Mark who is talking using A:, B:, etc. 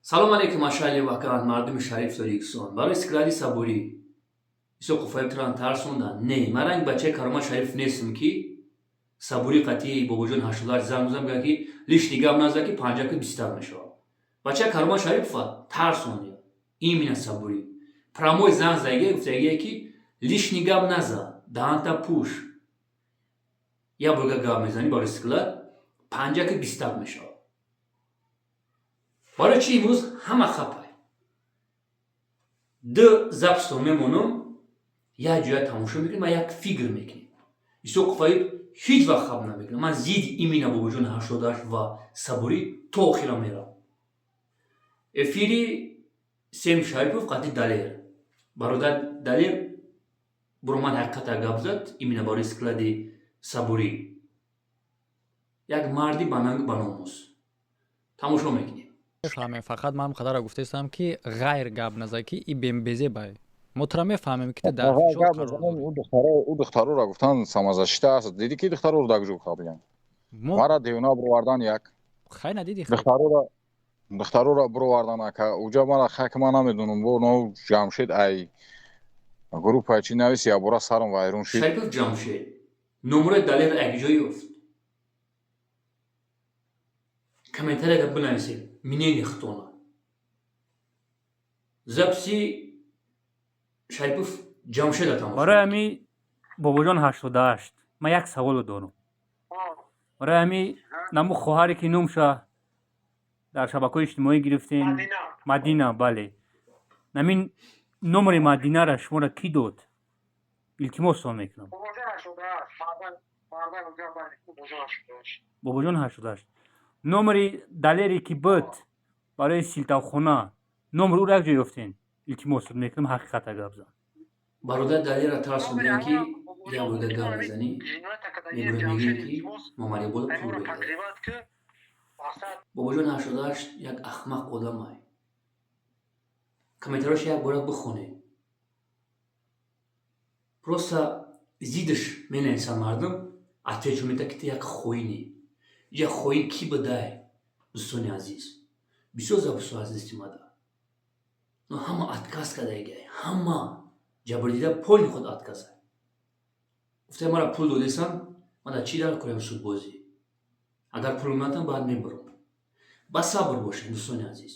A: салом алейкум ашали вакан мардуми шариф Ториксон. Барои иstiqлоли сабурӣ исо қуфаибтиран тарсондан. Не, ман ранг бачаи Карома Шариф нестам ки сабурӣ қатъи бобоҷон 88 занг зам ки лишни гап наза ки панҷаки бистар мешавад. Бачаи Карома Шарифа тарсони именно сабурӣ. Прамой занг зайге гуфтаге ки лишни гап наза, даҳанта пуш. Я бурга гап мезани барои иstiqлол панҷаки бистар мешавад. барои чӣ имрӯз ҳама хапай? Ду запстон мемонам, як ҷоя тамошо мекунем ва як фикр мекунем. Исоқ Қуфаиб ҳеҷ вақт хаб намекунад. Ман зидди имина бобоҷон 88 ва сабурӣ то охира мерам. Эфири Сем Шарипов қатъи Далер. Бародар Далер бро ман ҳақиқата гап зад имина барои иstiqлоли сабурӣ. Як марди ба нанг ба номус. Тамошо мекунем.
B: фаҳмем. Фақат ман қадаро гуфтаистам ки ғайр гап наза ки и бембезе бай. Мотра мефаҳмем ки дар фишор қарор дорад.
C: у духтарура гуфтан самазашита аст. Диди ки духтарур дагжу хабиан. Мара девна бровардан як.
B: Хай надиди.
C: Духтарура бровардан ака. Уҷа мара хак ман намедунам. Бо но Ҷамшед ай группа чи навис я бора сарам вайрун шид.
A: Шарипов Ҷамшед. Номраи Далер якҷо ёфт. Комментария бинависед. Мнение хтона. Записи Шарипов Ҷамшеда тамошо.
D: барои ҳами бобоҷон 88 ман як саволо дорам. барои ҳами наму хоҳаре ки номша дар шабакаҳои иҷтимоӣ гирифтен, Мадина, бале. Намин номери Мадинара шуморо ки дод? Илтимос суол мекунам. бобоҷон 88. номери Далере ки буд барои силтавхона, номери ӯро як ҷо ёфтен? Илтимос суол мекунам, ҳақиқата гап зан.
A: Бародар Далера тарсондем ки як бурда гап мезанӣ. Мебурем мегӯем ки мамалиябода пул беда. Бобоҷон 88 як ахмақ одамай. Комментарияш як бора бихонед. Просто зиддаш менависад мардум, отвечу медиҳад ки як хоини. Як хоин ки будай? Дӯстони азиз, бисёр записҳо аз дасти мада. Но ҳама отказ кардагай, ҳама ҷабрдида поли худ отказай. Гуфтаи мара пул додесан, ман дар чӣ дар кунам судбозӣ? Агар пул надам баъд мебурам. Ба сабр бошед дӯстони азиз.